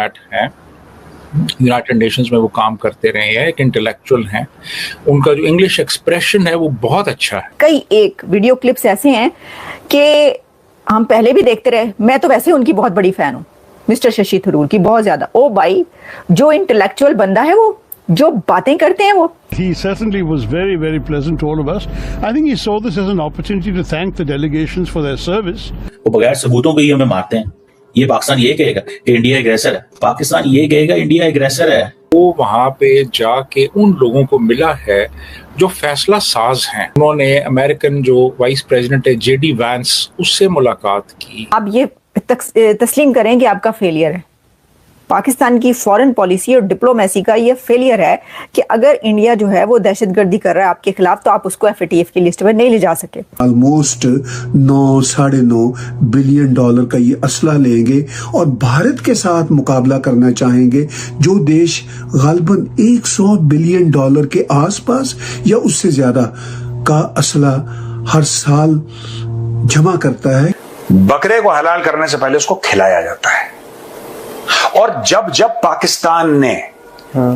Diplomat हैं, United Nations में वो काम करते रहे हैं, एक इंटेलेक्चुअल हैं, उनका जो इंग्लिश एक्सप्रेशन है वो बहुत अच्छा है। कई एक वीडियो क्लिप्स ऐसे हैं कि हम पहले भी देखते रहे, मैं तो वैसे उनकी बहुत बड़ी फैन हूँ, मिस्टर शशि थरूर की बहुत ज्यादा। ओ भाई, जो इंटेलेक्चुअल बंदा है वो, जो बातें करते हैं वो। He certainly was very, very pleasant to all of us. I think he saw this as an opportunity to thank the delegations for their service. वो बगैर सबूतों के ही हमें मारते हैं। ये पाकिस्तान ये कहेगा कि इंडिया एग्रेसर है, पाकिस्तान ये कहेगा इंडिया एग्रेसर है। वो वहाँ पे जाके उन लोगों को मिला है जो फैसला साज हैं। उन्होंने अमेरिकन जो वाइस प्रेसिडेंट है JD वैंस, उससे मुलाकात की। आप ये तस्लीम करें कि आपका फेलियर है, पाकिस्तान की फॉरेन पॉलिसी और डिप्लोमेसी का ये फेलियर है कि अगर इंडिया जो है वो दहशतगर्दी कर रहा है आपके खिलाफ, तो आप उसको FATF की लिस्ट में नहीं ले जा सके। ऑलमोस्ट 9-9.5 बिलियन डॉलर का ये असला लेंगे और भारत के साथ मुकाबला करना चाहेंगे, जो देश गालिबन 100 बिलियन डॉलर के आसपास या उससे ज्यादा का असला हर साल जमा करता है। बकरे को हलाल करने से पहले उसको खिलाया जाता है, और जब जब पाकिस्तान ने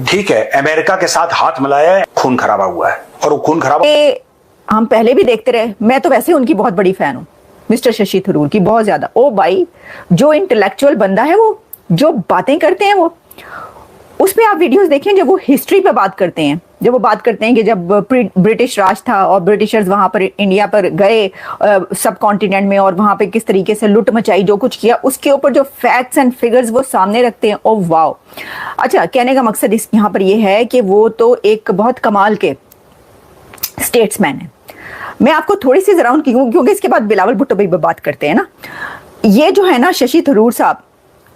ठीक है अमेरिका के साथ हाथ मिलाया है, खून खराबा हुआ है। और वो खून खराबा हम पहले भी देखते रहे, मैं तो वैसे उनकी बहुत बड़ी फैन हूँ, मिस्टर शशि थरूर की बहुत ज्यादा। ओ भाई, जो इंटेलेक्चुअल बंदा है वो, जो बातें करते हैं वो, उसमें आप वीडियोस देखें जब वो हिस्ट्री पे बात करते हैं, जब वो बात करते हैं कि जब ब्रिटिश राज था और ब्रिटिशर्स वहां पर इंडिया पर गए सब कॉन्टिनेंट में, और वहां पे किस तरीके से लुट मचाई, जो कुछ किया, उसके ऊपर जो फैक्ट्स एंड फिगर्स वो सामने रखते हैं। Oh wow. अच्छा, कहने का मकसद इस यहाँ पर ये है कि वो तो एक बहुत कमाल के स्टेट्समैन है। मैं आपको थोड़ी सी जरा उनकी, क्योंकि इसके बाद बिलावल भुट्टो भी बात करते हैं ना, ये जो है ना शशि थरूर साहब,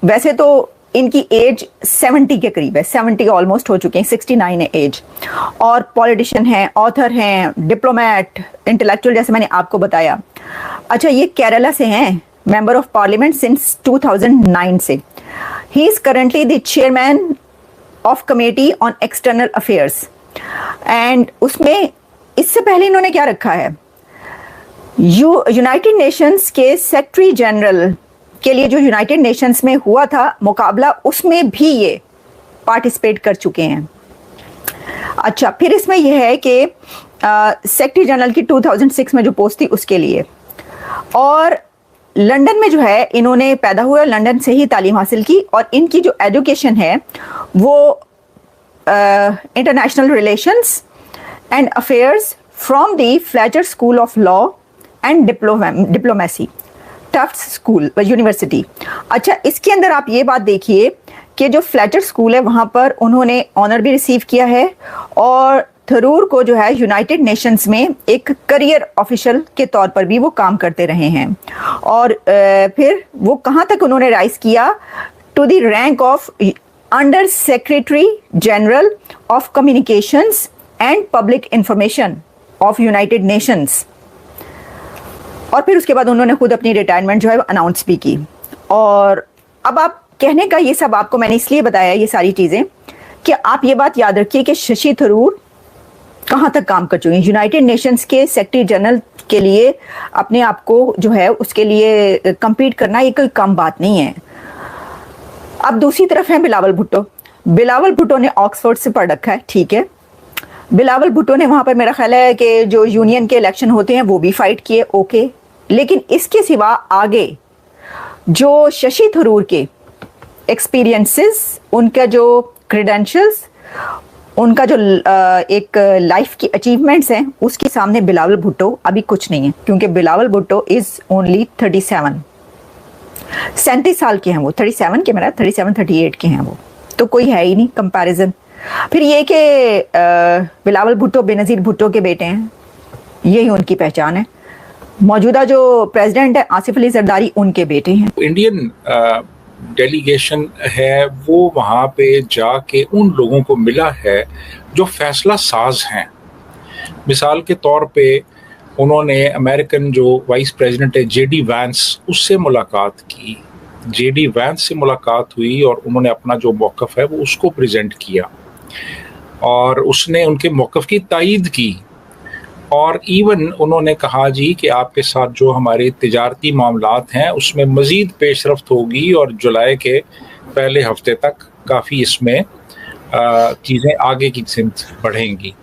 वैसे तो इनकी एज 70 के करीब है, 70 ऑलमोस्ट हो चुके हैं, 69 है एज, और पॉलिटिशियन हैं, ऑथर हैं, डिप्लोमेट, इंटेलेक्चुअल, जैसे मैंने आपको बताया। अच्छा, ये केरला से हैं, मेंबर ऑफ पार्लियामेंट सिंस 2009 से। He is currently the chairman of committee on external affairs, and उसमें इससे पहले इन्होंने क्या रखा है, यूनाइटेड नेशंस के सेक्रेटरी जनरल के लिए जो यूनाइटेड नेशंस में हुआ था मुकाबला, उसमें भी ये पार्टिसिपेट कर चुके हैं। अच्छा, फिर इसमें यह है कि सेक्रेटरी जनरल की 2006 में जो पोस्ट थी उसके लिए, और लंदन में जो है इन्होंने पैदा हुए, लंदन से ही तालीम हासिल की, और इनकी जो एजुकेशन है वो international relations and affairs from the Fletcher school of law and diplomacy, Tufts school university. अच्छा, इसके अंदर आप ये बात देखिए कि जो फ्लेचर स्कूल है वहाँ पर उन्होंने ऑनर भी रिसीव किया है, और थरूर को जो है यूनाइटेड नेशंस में एक करियर ऑफिशियल के तौर पर भी वो काम करते रहे हैं। और फिर वो कहाँ तक उन्होंने राइज किया, to the rank of under secretary general of communications and public information of United Nations. और फिर उसके बाद उन्होंने खुद अपनी रिटायरमेंट जो है अनाउंस भी की। और अब आप कहने का ये सब आपको मैंने इसलिए बताया ये सारी चीज़ें कि आप ये बात याद रखिए कि शशि थरूर कहाँ तक काम कर चुके हैं, यूनाइटेड नेशंस के सेक्रेटरी जनरल के लिए अपने आप को जो है उसके लिए compete करना ये कोई कम बात नहीं है। अब दूसरी तरफ है बिलावल भुट्टो। बिलावल भुट्टो ने ऑक्सफोर्ड से पढ़ रखा है, ठीक है। बिलावल भुट्टो ने वहाँ पर मेरा ख्याल है कि जो यूनियन के इलेक्शन होते हैं वो भी फाइट किए, ओके। लेकिन इसके सिवा आगे जो शशि थरूर के एक्सपीरियंसेस, उनका जो क्रेडेंशियल्स, उनका जो एक लाइफ की अचीवमेंट्स हैं, उसके सामने बिलावल भुट्टो अभी कुछ नहीं है, क्योंकि बिलावल भुट्टो इज ओनली 37 साल के हैं वो, 37 के, मेरा 37-38 के हैं वो, तो कोई है ही नहीं कंपैरिजन। फिर ये कि बिलावल भुट्टो बेनज़ीर भुट्टो के बेटे हैं, यही उनकी पहचान है। मौजूदा जो प्रेसिडेंट है आसिफ अली जरदारी, उनके बेटे हैं। इंडियन डेलीगेशन है वो वहाँ पे जाके उन लोगों को मिला है जो फैसला साज हैं। मिसाल के तौर पे उन्होंने अमेरिकन जो वाइस प्रेसिडेंट है JD वैंस, उससे मुलाकात की। JD वैंस से मुलाकात हुई और उन्होंने अपना जो मौक़िफ़ है वो उसको प्रेजेंट किया, और उसने उनके मौक़िफ़ की तायीद की। और इवन उन्होंने कहा जी कि आपके साथ जो हमारे तिजारती मामलात हैं उसमें मज़ीद पेशरफ्त होगी, और जुलाई के पहले हफ्ते तक काफ़ी इसमें चीज़ें आगे की सिमत बढ़ेंगी।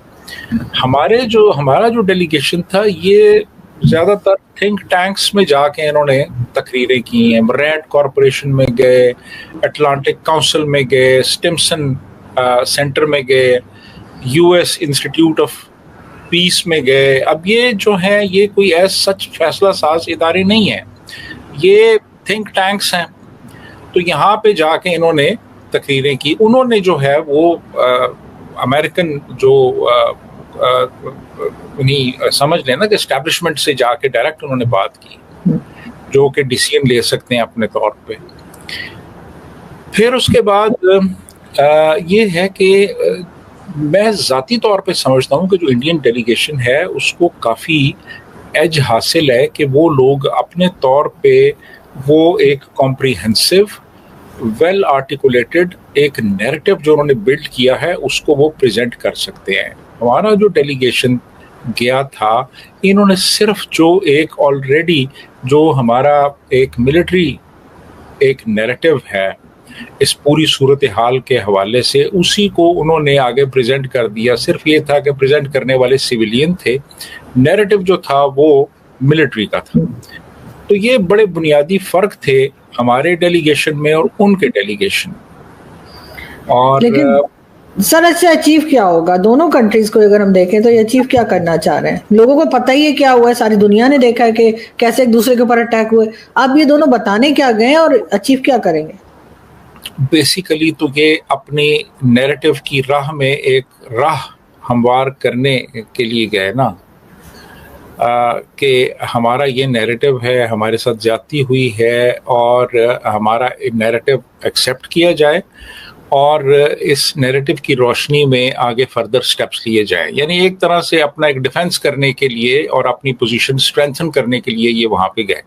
हमारा जो डेलीगेशन था, ये ज़्यादातर थिंक टैंक्स में जाके इन्होंने तकरीरें की हैं। रैंड कॉरपोरेशन में गए, अटलांटिक काउंसिल में गए, स्टिम्सन सेंटर में गए, यूएस इंस्टीट्यूट ऑफ पीस में गए। अब ये जो है, ये कोई ऐसा सच फैसला साज इदारे नहीं है, ये थिंक टैंक्स हैं। तो यहाँ पे जाके इन्होंने तकरीरें की। उन्होंने जो है वो अमेरिकन जो उन्हीं समझ लेना कि एस्टैब्लिशमेंट से जाके डायरेक्ट उन्होंने बात की, जो कि डिसीजन ले सकते हैं अपने तौर पे। फिर उसके बाद ये है कि मैं ज़ाती तौर पे समझता हूँ कि जो इंडियन डेलीगेशन है उसको काफ़ी एज हासिल है कि वो लोग अपने तौर पे वो एक कॉम्प्रिहेंसिव वेल आर्टिकुलेटेड एक नैरेटिव जो उन्होंने बिल्ड किया है उसको वो प्रेजेंट कर सकते हैं। हमारा जो डेलीगेशन गया था, इन्होंने सिर्फ जो एक ऑलरेडी जो हमारा एक मिलिट्री एक नैरेटिव है इस पूरी सूरत हाल के हवाले से, उसी को उन्होंने आगे प्रेजेंट कर दिया। सिर्फ ये था कि प्रेजेंट करने वाले सिविलियन थे, नैरेटिव जो था वो मिलिट्री का था। तो ये बड़े बुनियादी फ़र्क थे हमारे डेलीगेशन में और उनके डेलीगेशन। और लेकिन सर इससे अचीव क्या होगा? दोनों कंट्रीज को अगर हम देखें तो ये अचीव क्या करना चाह रहे हैं? लोगों को पता ही है क्या हुआ है, सारी दुनिया ने देखा है कि कैसे एक दूसरे के ऊपर अटैक हुए। अब ये दोनों बताने क्या गए और अचीव क्या करेंगे? बेसिकली तो ये अपनी नैरेटिव की राह में एक राह हमवार करने के लिए गए ना, कि हमारा ये नैरेटिव है, हमारे साथ ज्यादती हुई है और हमारा नैरेटिव एक्सेप्ट किया जाए और इस नैरेटिव की रोशनी में आगे फर्दर स्टेप्स लिए जाएं। यानी एक तरह से अपना एक डिफेंस करने के लिए और अपनी पोजीशन स्ट्रेंथन करने के लिए ये वहाँ पे गए।